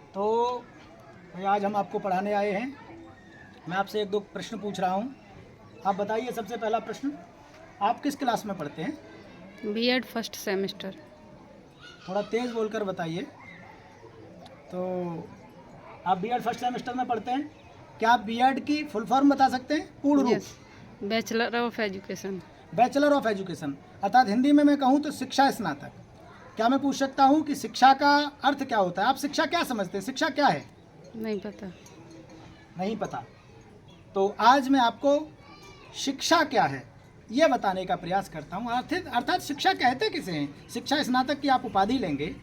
तो भाई आज हम आपको पढ़ाने आए हैं। मैं आपसे एक दो प्रश्न पूछ रहा हूँ, आप बताइए। सबसे पहला प्रश्न, आप किस क्लास में पढ़ते हैं? B Ed first semester. थोड़ा तेज़ बोलकर बताइए। तो आप बीएड फर्स्ट सेमेस्टर में पढ़ते हैं। क्या आप बीएड की फुल फॉर्म बता सकते हैं, पूर्ण रूप? Yes, bachelor of education. Bachelor of education, अर्थात हिंदी में मैं कहूँ तो शिक्षा स्नातक। क्या मैं पूछ सकता हूँ कि शिक्षा का अर्थ क्या होता है? आप शिक्षा क्या समझते हैं, शिक्षा क्या है? नहीं पता। नहीं पता। तो आज मैं आपको शिक्षा क्या है ये बताने का प्रयास करता हूँ। अर्थात शिक्षा कहते किसे हैं? शिक्षा स्नातक की आप उपाधि लेंगे,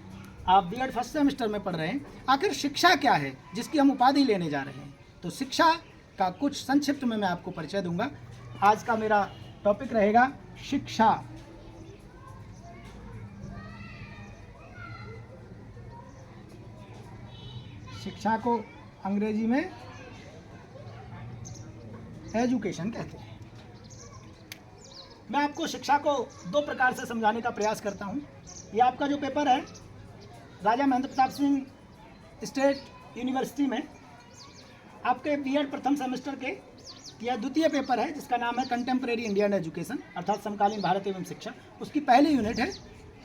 आप बीएड फर्स्ट सेमेस्टर में पढ़ रहे हैं। आखिर शिक्षा क्या है जिसकी हम उपाधि लेने जा रहे हैं? तो शिक्षा का कुछ संक्षिप्त में मैं आपको परिचय दूंगा। आज का मेरा टॉपिक रहेगा शिक्षा। शिक्षा को अंग्रेजी में एजुकेशन कहते हैं। मैं आपको शिक्षा को दो प्रकार से समझाने का प्रयास करता हूँ। ये आपका जो पेपर है राजा महेंद्र प्रताप सिंह स्टेट यूनिवर्सिटी में आपके बीएड प्रथम सेमेस्टर के यह द्वितीय पेपर है, जिसका नाम है कंटेम्प्रेरी इंडियन एजुकेशन, अर्थात समकालीन भारत एवं शिक्षा। उसकी पहली यूनिट है।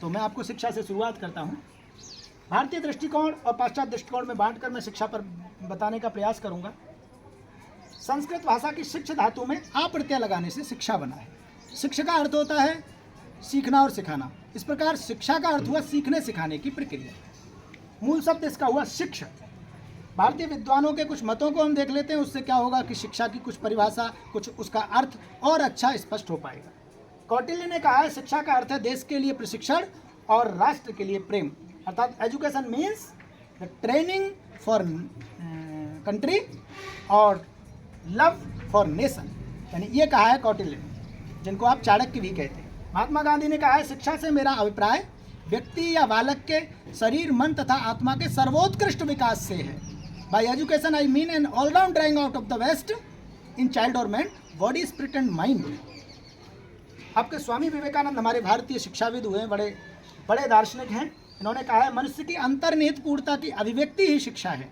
तो मैं आपको शिक्षा से शुरुआत करता हूँ। भारतीय दृष्टिकोण और पाश्चात्य दृष्टिकोण में बांटकर मैं शिक्षा पर बताने का प्रयास करूँगा। संस्कृत भाषा की शिक्ष धातु में आ प्रत्यय लगाने से शिक्षा बना है। शिक्षा का अर्थ होता है सीखना और सिखाना। इस प्रकार शिक्षा का अर्थ हुआ सीखने सिखाने की प्रक्रिया। मूल शब्द इसका हुआ शिक्ष। भारतीय विद्वानों के कुछ मतों को हम देख लेते हैं, उससे क्या होगा कि शिक्षा की कुछ परिभाषा, कुछ उसका अर्थ और अच्छा स्पष्ट हो पाएगा। कौटिल्य ने कहा है शिक्षा का अर्थ है देश के लिए प्रशिक्षण और राष्ट्र के लिए प्रेम, अर्थात education means the training for country और लव फॉर नेशन, यानी ये कहा है कौटिल्य ने, जिनको आप चाणक्य भी कहते हैं। महात्मा गांधी ने कहा है शिक्षा से मेरा अभिप्राय व्यक्ति या बालक के शरीर, मन तथा आत्मा के सर्वोत्कृष्ट विकास से है। By education I mean an all round drawing out of the best in child और man, body, spirit and mind. आपके स्वामी विवेकानंद हमारे भारतीय शिक्षाविद हुए, बड़े बड़े दार्शनिक हैं। इन्होंने कहा है मनुष्य की अंतर्निहित पूर्णता की अभिव्यक्ति ही शिक्षा है।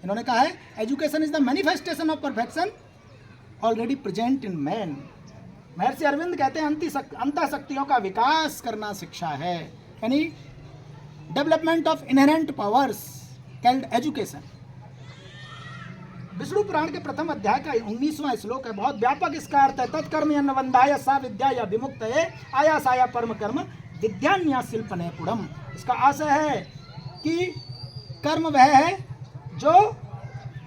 इन्होंने कहा है education is the manifestation of perfection already present in man. महर्षि अरविंद कहते हैं अंतः शक्तियों का विकास करना शिक्षा है, यानी development of inherent powers called education. Vishnu Purana के प्रथम अध्याय का 19वां श्लोक है, बहुत व्यापक इसका अर्थ है। तत्कर्म यन्नवंदाय सा विद्या या विमुक्त आयासाया परम कर्म विद्यान्या शिल्प नैपुणम। इसका आशय है कि कर्म वह है जो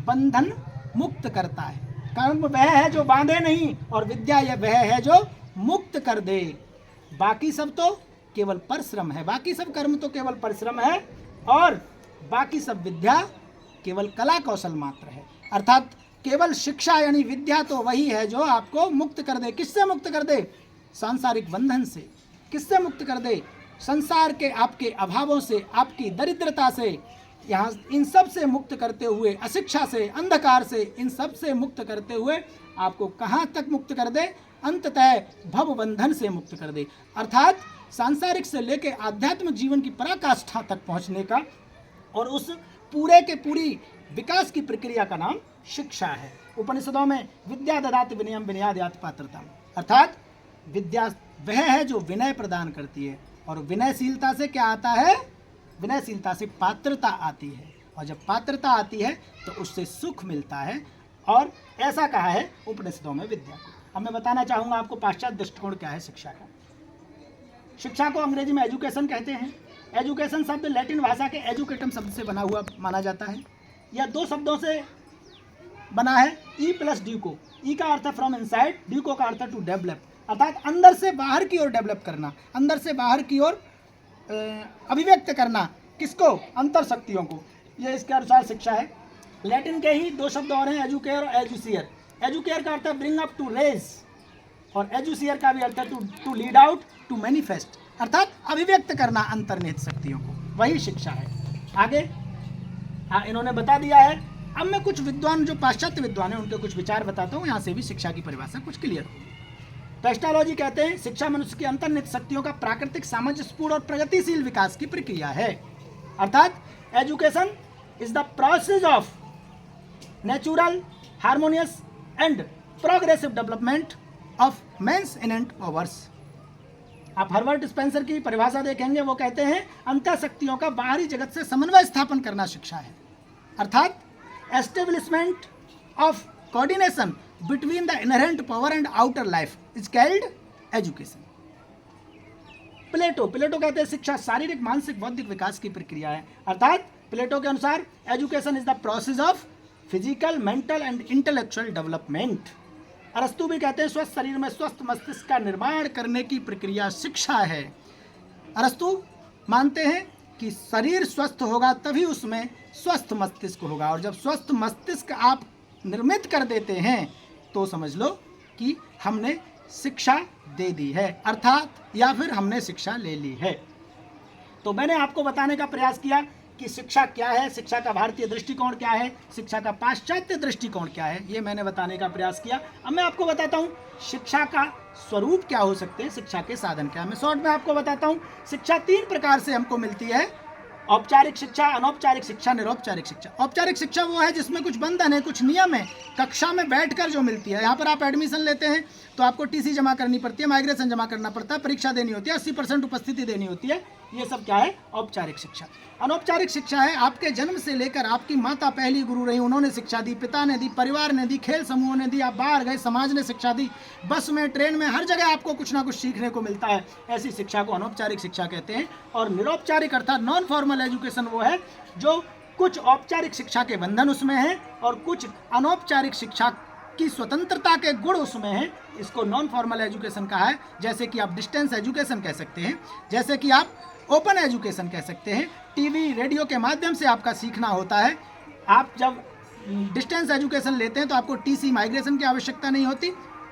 बंधन मुक्त करता है, कर्म वह है जो बांधे नहीं, और विद्या यह वह है जो मुक्त कर दे। बाकी सब तो केवल परिश्रम है, बाकी सब कर्म तो केवल परिश्रम है, और बाकी सब विद्या केवल कला कौशल मात्र है। अर्थात केवल शिक्षा यानी विद्या तो वही है जो आपको मुक्त कर दे। किससे मुक्त कर दे? सांसारिक बंधन से। किससे मुक्त कर दे? संसार के आपके अभावों से, आपकी दरिद्रता से, यहाँ इन सब से मुक्त करते हुए, अशिक्षा से, अंधकार से, इन सब से मुक्त करते हुए आपको कहाँ तक मुक्त कर दे? अंततः भव बंधन से मुक्त कर दे। अर्थात सांसारिक से लेकर आध्यात्मिक जीवन की पराकाष्ठा तक पहुँचने का, और उस पूरे के पूरी विकास की प्रक्रिया का नाम शिक्षा है। उपनिषदों में विद्या ददाति विनयम विनयाद्याति पात्रता, अर्थात विद्या वह है जो विनय प्रदान करती है, और विनयशीलता से क्या आता है? विनयशीलता से पात्रता आती है, और जब पात्रता आती है तो उससे सुख मिलता है। और ऐसा कहा है उपनिषदों में विद्या को। अब मैं बताना चाहूँगा आपको पाश्चात्य दृष्टिकोण क्या है शिक्षा का। शिक्षा को अंग्रेजी में एजुकेशन कहते हैं। एजुकेशन शब्द लैटिन भाषा के एजुकेटम शब्द से बना हुआ माना जाता है। यह दो शब्दों से बना है, ई प्लस ड्यूको। ई का अर्थ है फ्रॉम इनसाइड, ड्यूको का अर्थ है टू डेवलप, अर्थात अंदर से बाहर की ओर डेवलप करना, अंदर से बाहर की ओर अभिव्यक्त करना। किसको? अंतर शक्तियों को। यह इसके अनुसार शिक्षा है। लैटिन के ही दो शब्द और हैं, एजुकेयर और एजुसियर। एजुकेयर का अर्थ है ब्रिंग अप, टू रेज, और एजुसियर का भी अर्थ है to lead out, to manifest, अर्थात अभिव्यक्त करना अंतर्निहित शक्तियों को। वही शिक्षा है। आगे इन्होंने बता दिया है। अब मैं कुछ विद्वान, जो पाश्चात्य विद्वान हैं, उनके कुछ विचार बताता हूँ, यहाँ से भी शिक्षा की परिभाषा कुछ क्लियर होगी। पेस्टालॉजी कहते हैं शिक्षा मनुष्य की अंतर्निहित शक्तियों का प्राकृतिक, सामंजस्यपूर्ण और प्रगतिशील विकास की प्रक्रिया है। अर्थात education is the process of natural, harmonious and progressive development of man's innate powers. आप हर्बर्ट स्पेंसर की परिभाषा देखेंगे, वो कहते हैं अंतः शक्तियों का बाहरी जगत से समन्वय स्थापन करना शिक्षा है, अर्थात establishment of coordination between the inherent power and outer life is called education. Plato कहते हैं शिक्षा शारीरिक, मानसिक, बौद्धिक विकास की प्रक्रिया है, अर्थात प्लेटो के अनुसार education is the process of physical, mental and intellectual development. अरस्तु भी कहते हैं स्वस्थ शरीर में स्वस्थ मस्तिष्क का निर्माण करने की प्रक्रिया शिक्षा है। अरस्तु मानते हैं कि शरीर स्वस्थ होगा तभी उसमें स्वस्थ मस्तिष्क होगा, और जब स्वस्थ मस्तिष्क आप निर्मित कर देते हैं तो समझ लो कि हमने शिक्षा दे दी है, अर्थात या फिर हमने शिक्षा ले ली है। तो मैंने आपको बताने का प्रयास किया कि शिक्षा क्या है, शिक्षा का भारतीय दृष्टिकोण क्या है, शिक्षा का पाश्चात्य दृष्टिकोण क्या है, ये मैंने बताने का प्रयास किया। अब मैं आपको बताता हूँ शिक्षा का स्वरूप क्या हो सकते हैं, शिक्षा के साधन क्या है। मैं शॉर्ट में आपको बताता हूँ। शिक्षा 3 प्रकार से हमको मिलती है: औपचारिक शिक्षा, अनौपचारिक शिक्षा, निरौपचारिक शिक्षा। औपचारिक शिक्षा वो है जिसमें कुछ बंधन है, कुछ नियम है, कक्षा में बैठकर जो मिलती है। यहाँ पर आप एडमिशन लेते हैं तो आपको टीसी जमा करनी पड़ती है, माइग्रेशन जमा करना पड़ता है, परीक्षा देनी होती है, 80% उपस्थिति देनी होती है। ये सब क्या है? औपचारिक शिक्षा। अनौपचारिक शिक्षा है आपके जन्म से लेकर आपकी माता पहली गुरु रही, उन्होंने शिक्षा दी, पिता ने दी, परिवार ने दी, खेल समूहों ने दी, आप बाहर गए, समाज ने शिक्षा दी, बस में, ट्रेन में, हर जगह आपको कुछ ना कुछ सीखने को मिलता है। ऐसी शिक्षा को अनौपचारिक शिक्षा कहते हैं। और निरौपचारिक अर्थात नॉन फॉर्मल एजुकेशन वो है जो कुछ औपचारिक शिक्षा के बंधन उसमें हैं और कुछ अनौपचारिक शिक्षा की स्वतंत्रता के गुण उसमें हैं। इसको नॉन फॉर्मल एजुकेशन कहा है। जैसे कि आप डिस्टेंस एजुकेशन कह सकते हैं, जैसे कि आप ओपन एजुकेशन कह सकते हैं। टीवी, रेडियो के माध्यम से आपका सीखना होता है। आप जब डिस्टेंस एजुकेशन लेते हैं तो आपको टीसी, माइग्रेशन की आवश्यकता नहीं होती,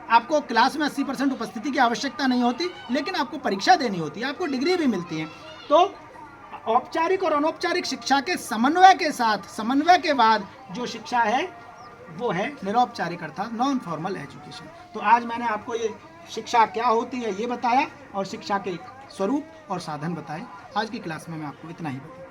आपको क्लास में 80% उपस्थिति की आवश्यकता नहीं होती, लेकिन आपको परीक्षा देनी होती है, आपको डिग्री भी मिलती है। तो औपचारिक और अनौपचारिक शिक्षा के समन्वय के साथ, समन्वय के बाद जो शिक्षा है वो है निरौपचारिक अर्थात नॉन फॉर्मल एजुकेशन। तो आज मैंने आपको ये शिक्षा क्या होती है ये बताया और शिक्षा के स्वरूप और साधन बताए। आज की क्लास में मैं आपको इतना ही बताऊँ।